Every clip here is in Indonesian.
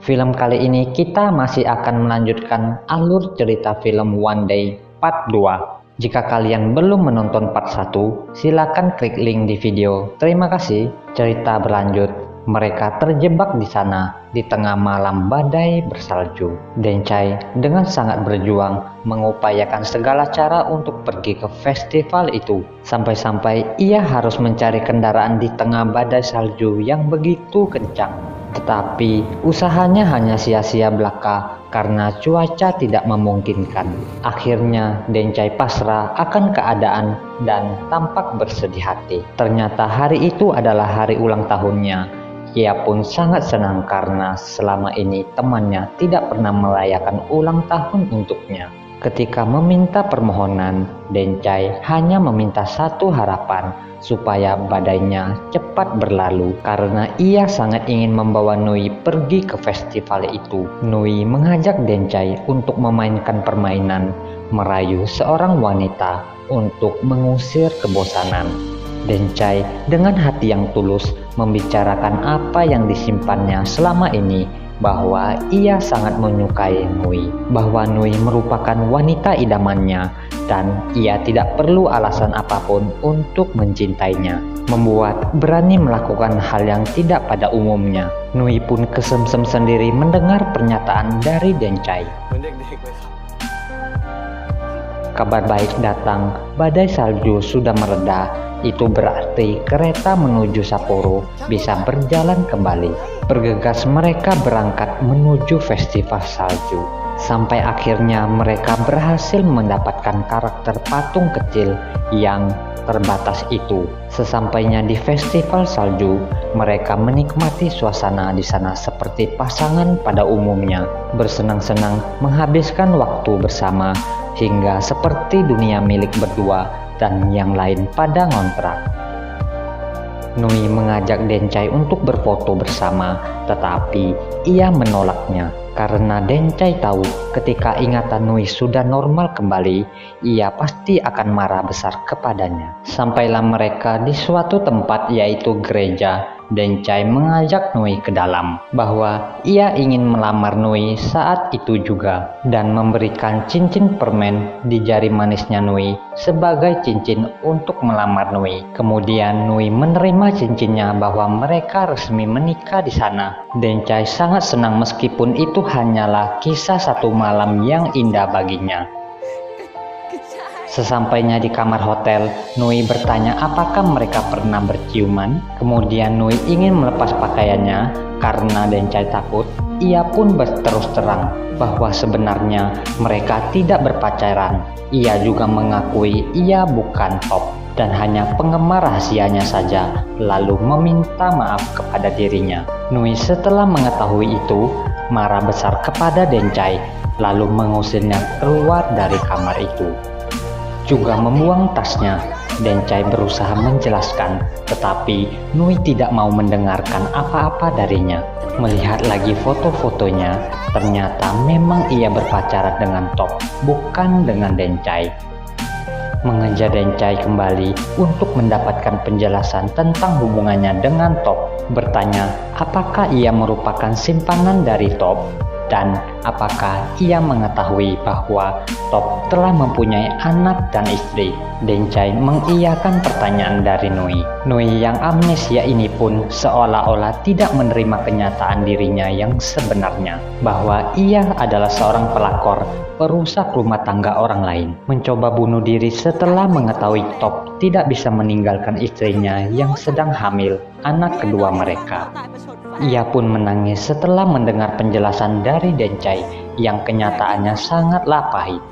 Film kali ini kita masih akan melanjutkan alur cerita film One Day Part 2. Jika kalian belum menonton part 1, silakan klik link di video. Terima kasih. Cerita berlanjut. Mereka terjebak di sana di tengah malam badai bersalju. Dencai dengan sangat berjuang mengupayakan segala cara untuk pergi ke festival itu. Sampai-sampai ia harus mencari kendaraan di tengah badai salju yang begitu kencang. Tetapi usahanya hanya sia-sia belaka karena cuaca tidak memungkinkan. Akhirnya Dencai pasrah akan keadaan dan tampak bersedih hati. Ternyata hari itu adalah hari ulang tahunnya. Ia pun sangat senang karena selama ini temannya tidak pernah merayakan ulang tahun untuknya. Ketika meminta permohonan, Dencai hanya meminta satu harapan, supaya badainya cepat berlalu karena ia sangat ingin membawa Nui pergi ke festival itu. Nui mengajak Dencai untuk memainkan permainan, merayu seorang wanita untuk mengusir kebosanan. Dencai dengan hati yang tulus membicarakan apa yang disimpannya selama ini, bahwa ia sangat menyukai Nui, bahwa Nui merupakan wanita idamannya dan ia tidak perlu alasan apapun untuk mencintainya, membuat berani melakukan hal yang tidak pada umumnya. Nui pun kesemsem sendiri mendengar pernyataan dari Dencai. Kabar baik datang, badai salju sudah mereda. Itu berarti kereta menuju Sapporo bisa berjalan kembali. Bergegas mereka berangkat menuju festival salju. Sampai akhirnya mereka berhasil mendapatkan karakter patung kecil yang terbatas itu. Sesampainya di festival salju, mereka menikmati suasana di sana seperti pasangan pada umumnya, bersenang-senang menghabiskan waktu bersama hingga seperti dunia milik berdua dan yang lain pada ngontrak. Nui mengajak Dencai untuk berfoto bersama, tetapi ia menolaknya karena Dencai tahu ketika ingatan Nui sudah normal kembali, ia pasti akan marah besar kepadanya. Sampailah mereka di suatu tempat yaitu gereja. Dencai mengajak Nui ke dalam, bahwa ia ingin melamar Nui saat itu juga dan memberikan cincin permen di jari manisnya Nui sebagai cincin untuk melamar Nui. Kemudian Nui menerima cincinnya bahwa mereka resmi menikah di sana. Dencai sangat senang meskipun itu hanyalah kisah satu malam yang indah baginya. Sesampainya di kamar hotel, Nui bertanya apakah mereka pernah berciuman. Kemudian Nui ingin melepas pakaiannya karena Dencai takut. Ia pun berterus terang bahwa sebenarnya mereka tidak berpacaran. Ia juga mengakui ia bukan top dan hanya penggemar rahasianya saja, lalu meminta maaf kepada dirinya. Nui setelah mengetahui itu, marah besar kepada Dencai, lalu mengusirnya keluar dari kamar itu. Juga membuang tasnya. Dencai berusaha menjelaskan, tetapi Nui tidak mau mendengarkan apa-apa darinya. Melihat lagi foto-fotonya, ternyata memang ia berpacaran dengan Top, bukan dengan Dencai. Mengejar Dencai kembali untuk mendapatkan penjelasan tentang hubungannya dengan Top, bertanya apakah ia merupakan simpanan dari Top, dan apakah ia mengetahui bahwa Top telah mempunyai anak dan istri. Dencai mengiyakan pertanyaan dari Nui. Nui yang amnesia ini pun seolah-olah tidak menerima kenyataan dirinya yang sebenarnya, bahwa ia adalah seorang pelakor, perusak rumah tangga orang lain, mencoba bunuh diri setelah mengetahui Top tidak bisa meninggalkan istrinya yang sedang hamil anak kedua mereka. Ia pun menangis setelah mendengar penjelasan dari Dencai yang kenyataannya sangatlah pahit.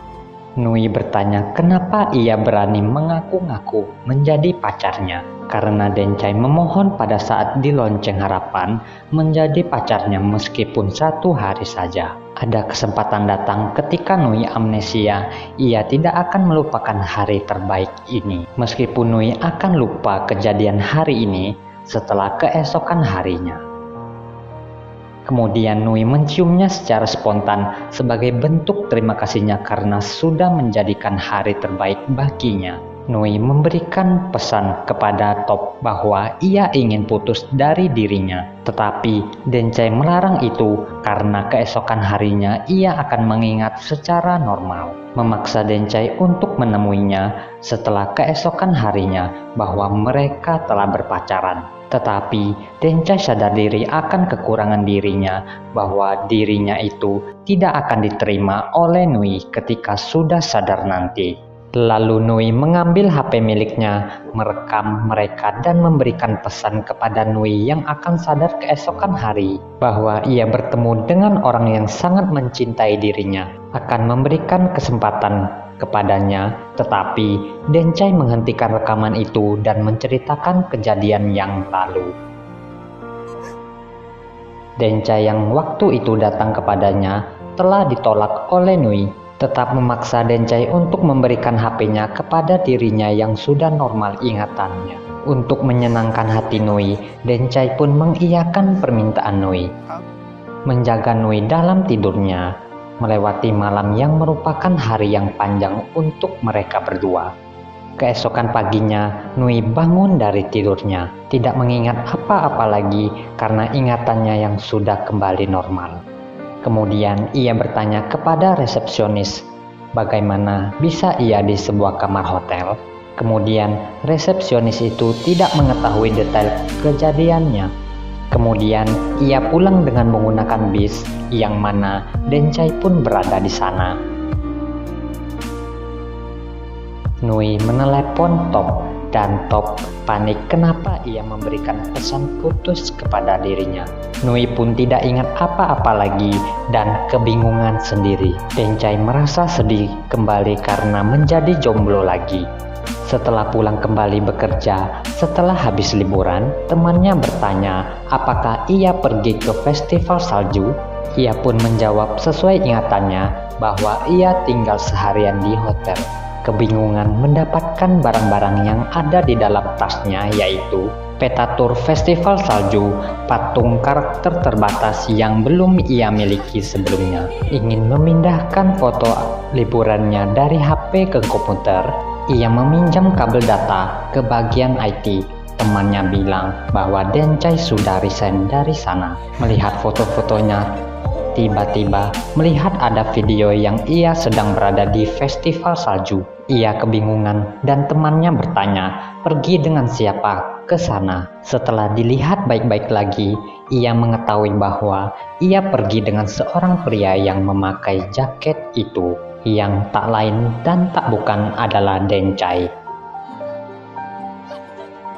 Nui bertanya kenapa ia berani mengaku-ngaku menjadi pacarnya, karena Dencai memohon pada saat di Lonceng Harapan menjadi pacarnya meskipun satu hari saja. Ada kesempatan datang ketika Nui amnesia, ia tidak akan melupakan hari terbaik ini. Meskipun Nui akan lupa kejadian hari ini setelah keesokan harinya. Kemudian Nui menciumnya secara spontan sebagai bentuk terima kasihnya karena sudah menjadikan hari terbaik baginya. Nui memberikan pesan kepada Top bahwa ia ingin putus dari dirinya. Tetapi Dencai melarang itu karena keesokan harinya ia akan mengingat secara normal. Memaksa Dencai untuk menemuinya setelah keesokan harinya bahwa mereka telah berpacaran. Tetapi Dencai sadar diri akan kekurangan dirinya, bahwa dirinya itu tidak akan diterima oleh Nui ketika sudah sadar nanti. Lalu Nui mengambil HP miliknya, merekam mereka dan memberikan pesan kepada Nui yang akan sadar keesokan hari bahwa ia bertemu dengan orang yang sangat mencintai dirinya, akan memberikan kesempatan kepadanya. Tetapi Dencai menghentikan rekaman itu dan menceritakan kejadian yang lalu. Dencai yang waktu itu datang kepadanya telah ditolak oleh Nui, tetap memaksa Dencai untuk memberikan HP-nya kepada dirinya yang sudah normal ingatannya. Untuk menyenangkan hati Nui, Dencai pun mengiyakan permintaan Nui, menjaga Nui dalam tidurnya, melewati malam yang merupakan hari yang panjang untuk mereka berdua. Keesokan paginya, Nui bangun dari tidurnya, tidak mengingat apa-apa lagi karena ingatannya yang sudah kembali normal. Kemudian ia bertanya kepada resepsionis bagaimana bisa ia di sebuah kamar hotel. Kemudian resepsionis itu tidak mengetahui detail kejadiannya. Kemudian ia pulang dengan menggunakan bis yang mana Dencai pun berada di sana. Nui menelepon Top dan Top panik kenapa ia memberikan pesan putus kepada dirinya. Nui pun tidak ingat apa-apa lagi dan kebingungan sendiri. Dencai merasa sedih kembali karena menjadi jomblo lagi. Setelah pulang kembali bekerja, setelah habis liburan, temannya bertanya apakah ia pergi ke festival salju. Ia pun menjawab sesuai ingatannya bahwa ia tinggal seharian di hotel. Kebingungan mendapatkan barang-barang yang ada di dalam tasnya, yaitu peta tur festival salju, patung karakter terbatas yang belum ia miliki sebelumnya. Ingin memindahkan foto liburannya dari HP ke komputer, ia meminjam kabel data ke bagian IT. Temannya bilang bahwa Dencai sudah resign dari sana. Melihat foto-fotonya, tiba-tiba melihat ada video yang ia sedang berada di festival salju. Ia kebingungan dan temannya bertanya, pergi dengan siapa ke sana? Setelah dilihat baik-baik lagi, ia mengetahui bahwa ia pergi dengan seorang pria yang memakai jaket itu, yang tak lain dan tak bukan adalah Dencai.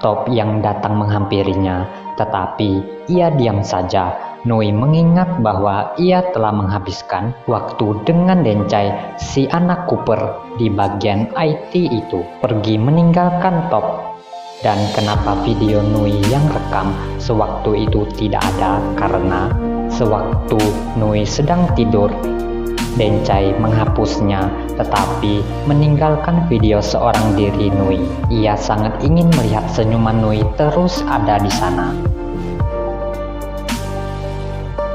Top yang datang menghampirinya, tetapi ia diam saja. Nui mengingat bahwa ia telah menghabiskan waktu dengan Dencai, si anak Cooper di bagian IT itu, pergi meninggalkan Top. Dan kenapa video Nui yang rekam sewaktu itu tidak ada? Karena sewaktu Nui sedang tidur, Dencai menghapusnya, tetapi meninggalkan video seorang diri Nui. Ia sangat ingin melihat senyuman Nui terus ada di sana.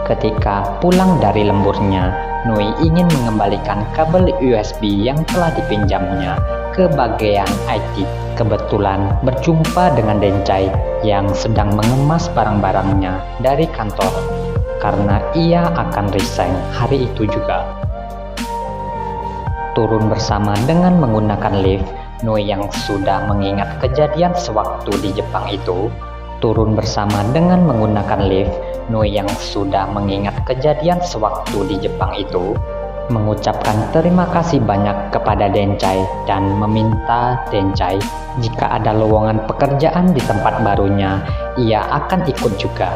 Ketika pulang dari lemburnya, Nui ingin mengembalikan kabel USB yang telah dipinjamnya ke bagian IT. Kebetulan berjumpa dengan Dencai yang sedang mengemas barang-barangnya dari kantor karena ia akan resign hari itu juga. Turun bersama dengan menggunakan lift, Nui yang sudah mengingat kejadian sewaktu di Jepang itu. Turun bersama dengan menggunakan lift, Nui yang sudah mengingat kejadian sewaktu di Jepang itu, mengucapkan terima kasih banyak kepada Dencai dan meminta Dencai jika ada lowongan pekerjaan di tempat barunya, ia akan ikut juga.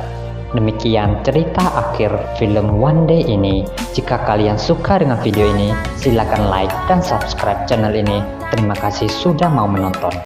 Demikian cerita akhir film One Day ini. Jika kalian suka dengan video ini, silakan like dan subscribe channel ini. Terima kasih sudah mau menonton.